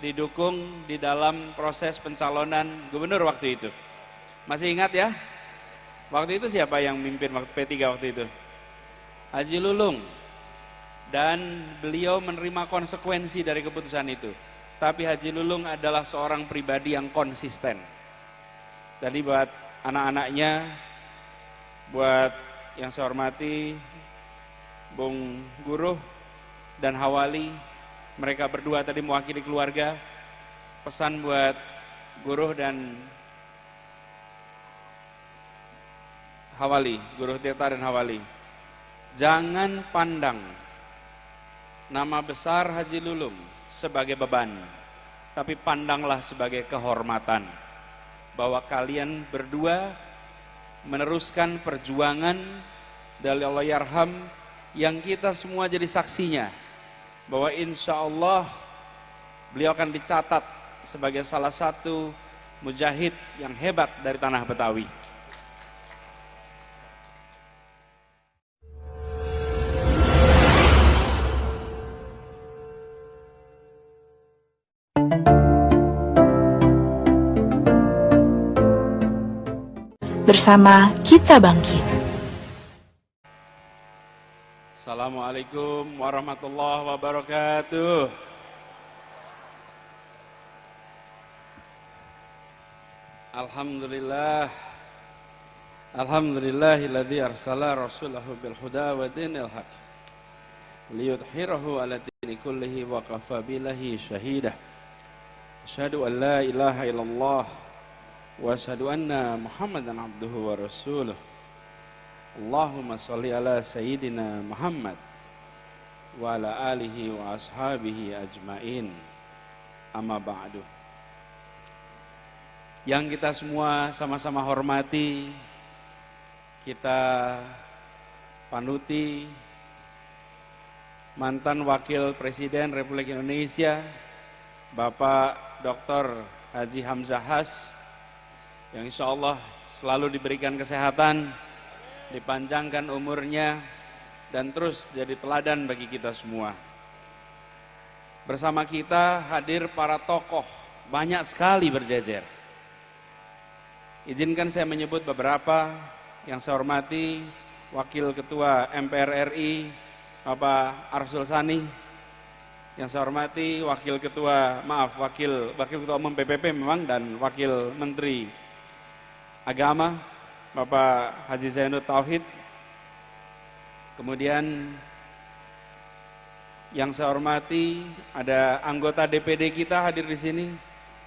didukung di dalam proses pencalonan gubernur waktu itu. Masih ingat ya? Waktu itu siapa yang mimpin P3 waktu itu? Haji Lulung. Dan beliau menerima konsekuensi dari keputusan itu. Tapi Haji Lulung adalah seorang pribadi yang konsisten. Jadi buat anak-anaknya, buat yang saya hormati Bung Guruh dan Hawali, mereka berdua tadi mewakili keluarga. Pesan buat Guruh dan Hawali, Guruh Tirta dan Hawali, jangan pandang nama besar Haji Lulung sebagai beban, tapi pandanglah sebagai kehormatan bahwa kalian berdua meneruskan perjuangan dari Allahyarham yang kita semua jadi saksinya, bahwa insya Allah beliau akan dicatat sebagai salah satu mujahid yang hebat dari tanah Betawi. Bersama kita bangkit. Assalamualaikum warahmatullahi wabarakatuh. Alhamdulillah. Alhamdulillahilladzi arsala rasulahu bil huda wa dinil haq liyudhhirahu ala dini kullihi wa kafa billahi shahida. Asyhadu an la ilaha illallah wa asyhadu anna Muhammadan abduhu wa rasuluh. Allahumma sholli ala sayyidina Muhammad wa ala alihi wa ashabihi ajmain. Amma ba'du. Yang kita semua sama-sama hormati, kita panuti mantan Wakil Presiden Republik Indonesia Bapak Dr. Haji Hamzah Has, yang insya Allah selalu diberikan kesehatan, dipanjangkan umurnya, dan terus jadi teladan bagi kita semua. Bersama kita hadir para tokoh, banyak sekali berjejer. Izinkan saya menyebut beberapa. Yang saya hormati Wakil Ketua MPR RI Bapak Arsul Sani. Yang saya hormati Wakil Ketua Umum PPP memang, dan Wakil Menteri Agama Bapak Haji Zainud Tauhid. Kemudian yang saya hormati ada anggota DPD kita hadir di sini,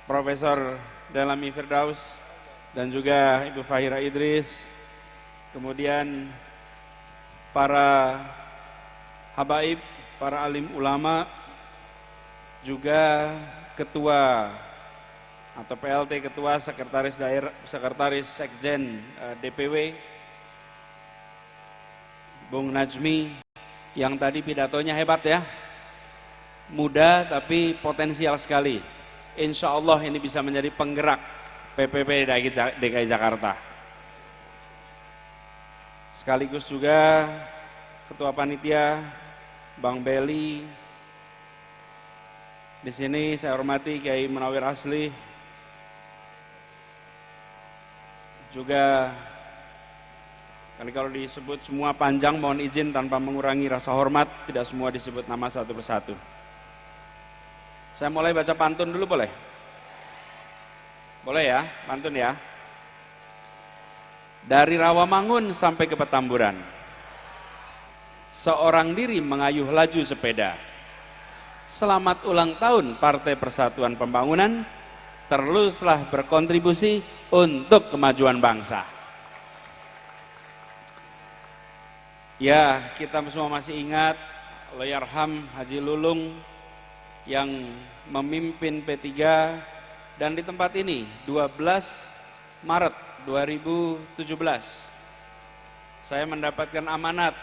Profesor Dalami Firdaus dan juga Ibu Fahira Idris. Kemudian para habaib, para alim ulama, juga ketua atau PLT, ketua sekretaris daerah, sekretaris sekjen DPW Bung Najmi, yang tadi pidatonya hebat ya, muda tapi potensial sekali. Insya Allah ini bisa menjadi penggerak PPP DKI Jakarta. Sekaligus juga ketua panitia Bang Beli. Di sini saya hormati Kiai Munawir Asli, juga kalau disebut semua panjang, mohon izin tanpa mengurangi rasa hormat, tidak semua disebut nama satu persatu. Saya mulai baca pantun dulu, boleh? Boleh ya, pantun ya. Dari Rawamangun sampai ke Petamburan, seorang diri mengayuh laju sepeda. Selamat ulang tahun Partai Persatuan Pembangunan, teruslah berkontribusi untuk kemajuan bangsa. Ya, kita semua masih ingat Allahyarham Haji Lulung yang memimpin P3, dan di tempat ini 12 Maret 2017 saya mendapatkan amanat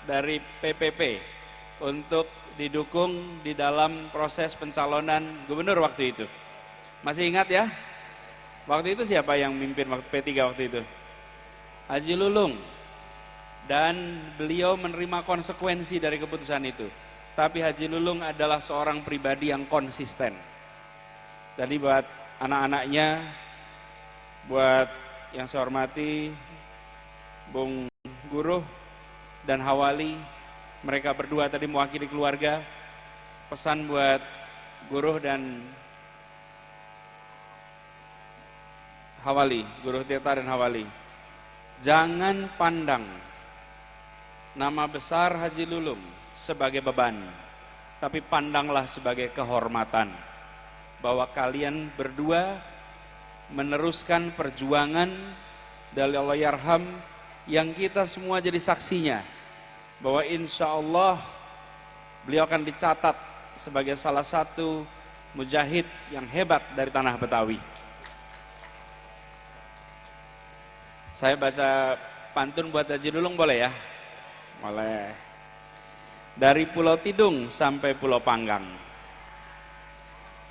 dari PPP untuk didukung di dalam proses pencalonan gubernur waktu itu. Masih ingat ya? Waktu itu siapa yang mimpin P3 waktu itu? Haji Lulung. Dan beliau menerima konsekuensi dari keputusan itu. Tapi Haji Lulung adalah seorang pribadi yang konsisten. Tadi buat anak-anaknya, buat yang saya hormati Bung Guruh dan Hawali, mereka berdua tadi mewakili keluarga. Pesan buat Guruh dan Hawali, Guruh Tirta dan Hawali, jangan pandang nama besar Haji Lulung sebagai beban, tapi pandanglah sebagai kehormatan bahwa kalian berdua meneruskan perjuangan dari Allahyarham yang kita semua jadi saksinya, bahwa insya Allah beliau akan dicatat sebagai salah satu mujahid yang hebat dari tanah Betawi. Saya baca pantun buat Haji Lulung boleh ya? Boleh. Dari Pulau Tidung sampai Pulau Panggang,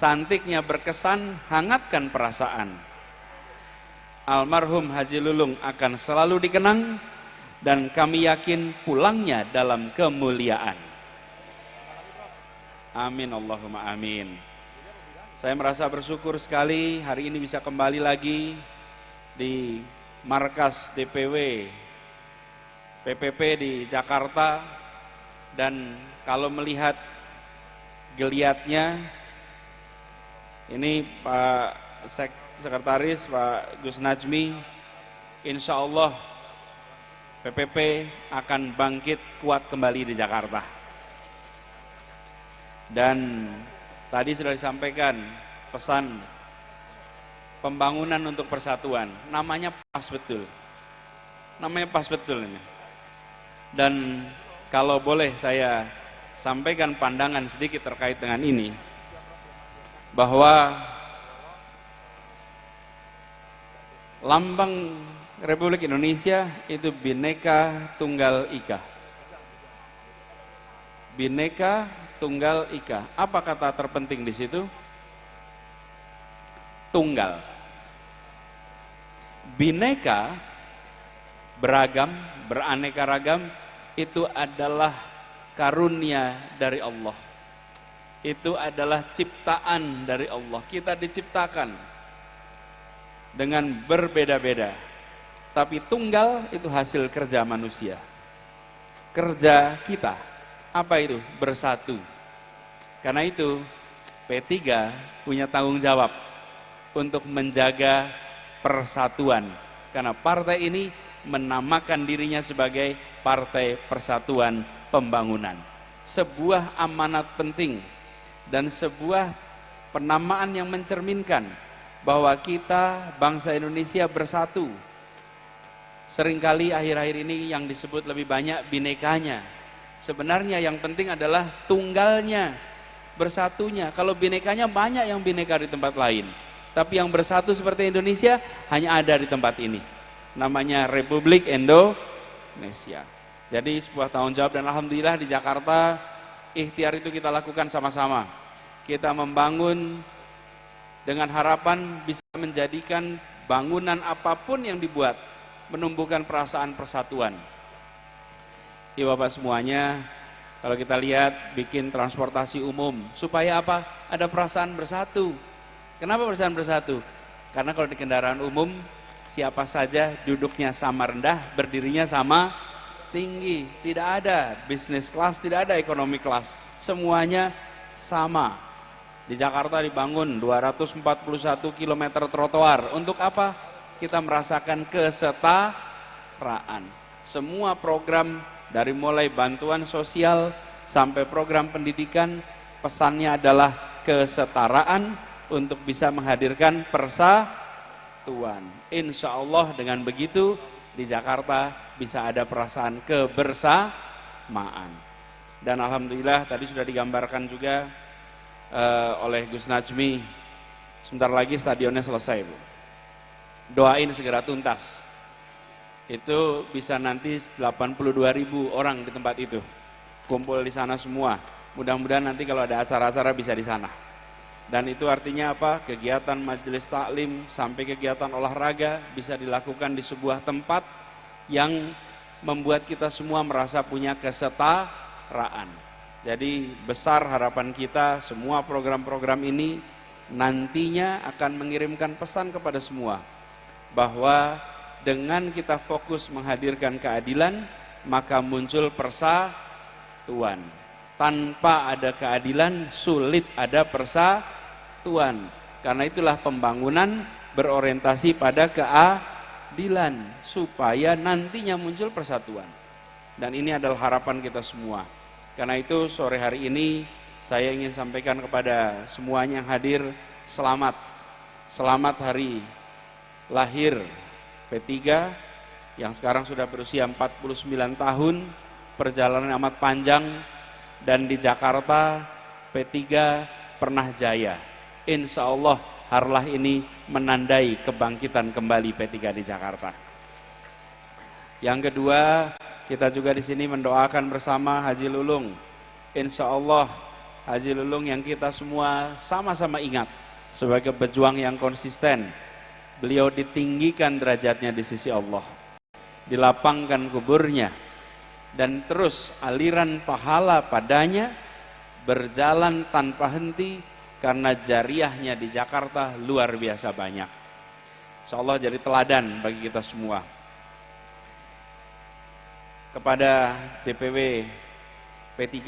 cantiknya berkesan, hangatkan perasaan. Almarhum Haji Lulung akan selalu dikenang dan kami yakin pulangnya dalam kemuliaan. Amin Allahumma amin. Saya merasa bersyukur sekali hari ini bisa kembali lagi di markas DPW PPP di Jakarta, dan kalau melihat geliatnya ini Pak Sekretaris Pak Gus Najmi, insya Allah PPP akan bangkit kuat kembali di Jakarta. Dan tadi sudah disampaikan pesan pembangunan untuk persatuan, namanya pas betul, namanya pas betul ini. Dan kalau boleh saya sampaikan pandangan sedikit terkait dengan ini, bahwa lambang Republik Indonesia itu Bhinneka Tunggal Ika. Bhinneka Tunggal Ika. Apa kata terpenting di situ? Tunggal. Bhinneka, beragam, beraneka ragam, itu adalah karunia dari Allah. Itu adalah ciptaan dari Allah. Kita diciptakan dengan berbeda-beda, tapi tunggal itu hasil kerja manusia, kerja kita. Apa itu? Bersatu. Karena itu P3 punya tanggung jawab untuk menjaga persatuan, karena partai ini menamakan dirinya sebagai Partai Persatuan Pembangunan. Sebuah amanat penting dan sebuah penamaan yang mencerminkan bahwa kita bangsa Indonesia bersatu. Seringkali akhir-akhir ini yang disebut lebih banyak binekanya. Sebenarnya yang penting adalah tunggalnya, bersatunya. Kalau binekanya banyak yang bineka di tempat lain, tapi yang bersatu seperti Indonesia hanya ada di tempat ini. Namanya Republik Indonesia. Jadi sebuah tanggung jawab, dan alhamdulillah di Jakarta ikhtiar itu kita lakukan sama-sama. Kita membangun dengan harapan bisa menjadikan bangunan apapun yang dibuat menumbuhkan perasaan persatuan. Ya Bapak semuanya, kalau kita lihat bikin transportasi umum, supaya apa? Ada perasaan bersatu. Kenapa perasaan bersatu? Karena kalau di kendaraan umum, siapa saja duduknya sama rendah, berdirinya sama tinggi. Tidak ada business class, tidak ada economy class, semuanya sama. Di Jakarta dibangun 241 km trotoar. Untuk apa? Kita merasakan kesetaraan. Semua program dari mulai bantuan sosial sampai program pendidikan, pesannya adalah kesetaraan untuk bisa menghadirkan persatuan. Insya Allah dengan begitu di Jakarta bisa ada perasaan kebersamaan. Dan alhamdulillah tadi sudah digambarkan juga oleh Gus Najmi, sebentar lagi stadionnya selesai, Bu. Doain segera tuntas. Itu bisa nanti 82.000 orang di tempat itu kumpul di sana semua. Mudah-mudahan nanti kalau ada acara-acara bisa di sana. Dan itu artinya apa? Kegiatan majelis taklim sampai kegiatan olahraga bisa dilakukan di sebuah tempat yang membuat kita semua merasa punya kesetaraan. Jadi besar harapan kita semua program-program ini nantinya akan mengirimkan pesan kepada semua bahwa dengan kita fokus menghadirkan keadilan, maka muncul persatuan. Tanpa ada keadilan, sulit ada persatuan. Karena itulah pembangunan berorientasi pada keadilan, supaya nantinya muncul persatuan. Dan ini adalah harapan kita semua. Karena itu sore hari ini saya ingin sampaikan kepada semuanya yang hadir, selamat. Selamat hari lahir P3 yang sekarang sudah berusia 49 tahun, perjalanan amat panjang, dan di Jakarta P3 pernah jaya. Insya Allah harlah ini menandai kebangkitan kembali P3 di Jakarta. Yang kedua, kita juga di sini mendoakan bersama Haji Lulung. Insya Allah Haji Lulung yang kita semua sama-sama ingat sebagai pejuang yang konsisten. Beliau ditinggikan derajatnya di sisi Allah, dilapangkan kuburnya, dan terus aliran pahala padanya berjalan tanpa henti karena jariahnya di Jakarta luar biasa banyak. Insya Allah jadi teladan bagi kita semua. Kepada DPW P3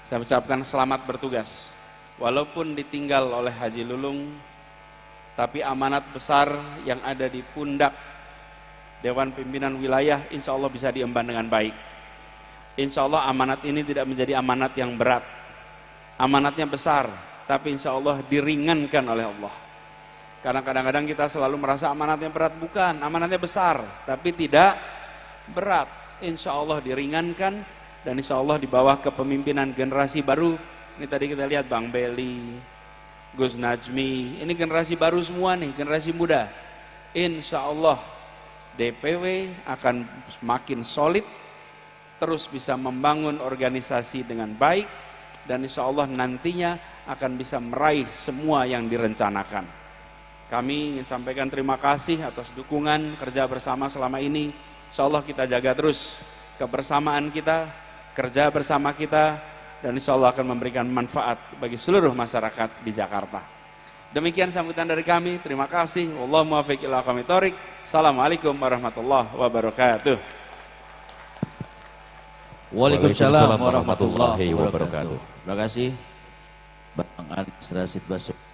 saya ucapkan selamat bertugas. Walaupun ditinggal oleh Haji Lulung, tapi amanat besar yang ada di pundak Dewan Pimpinan Wilayah insya Allah bisa diemban dengan baik. Insya Allah amanat ini tidak menjadi amanat yang berat. Amanatnya besar, tapi insya Allah diringankan oleh Allah. Karena kadang-kadang kita selalu merasa amanatnya berat. Bukan, amanatnya besar, tapi tidak berat. Insya Allah diringankan, dan insya Allah di bawah kepemimpinan generasi baru. Ini tadi kita lihat Bang Beli, Gus Najmi, ini generasi baru semua nih, generasi muda. Insya Allah DPW akan semakin solid, terus bisa membangun organisasi dengan baik, dan insya Allah nantinya akan bisa meraih semua yang direncanakan. Kami ingin sampaikan terima kasih atas dukungan kerja bersama selama ini. Insya Allah kita jaga terus kebersamaan kita, kerja bersama kita, dan insya Allah akan memberikan manfaat bagi seluruh masyarakat di Jakarta. Demikian sambutan dari kami, terima kasih. Wallahu muwaffiq ila aqwamit thoriq. Assalamualaikum warahmatullahi wabarakatuh. Waalaikumsalam warahmatullahi wabarakatuh. Terima kasih Bang Anies Rashid Baswedan.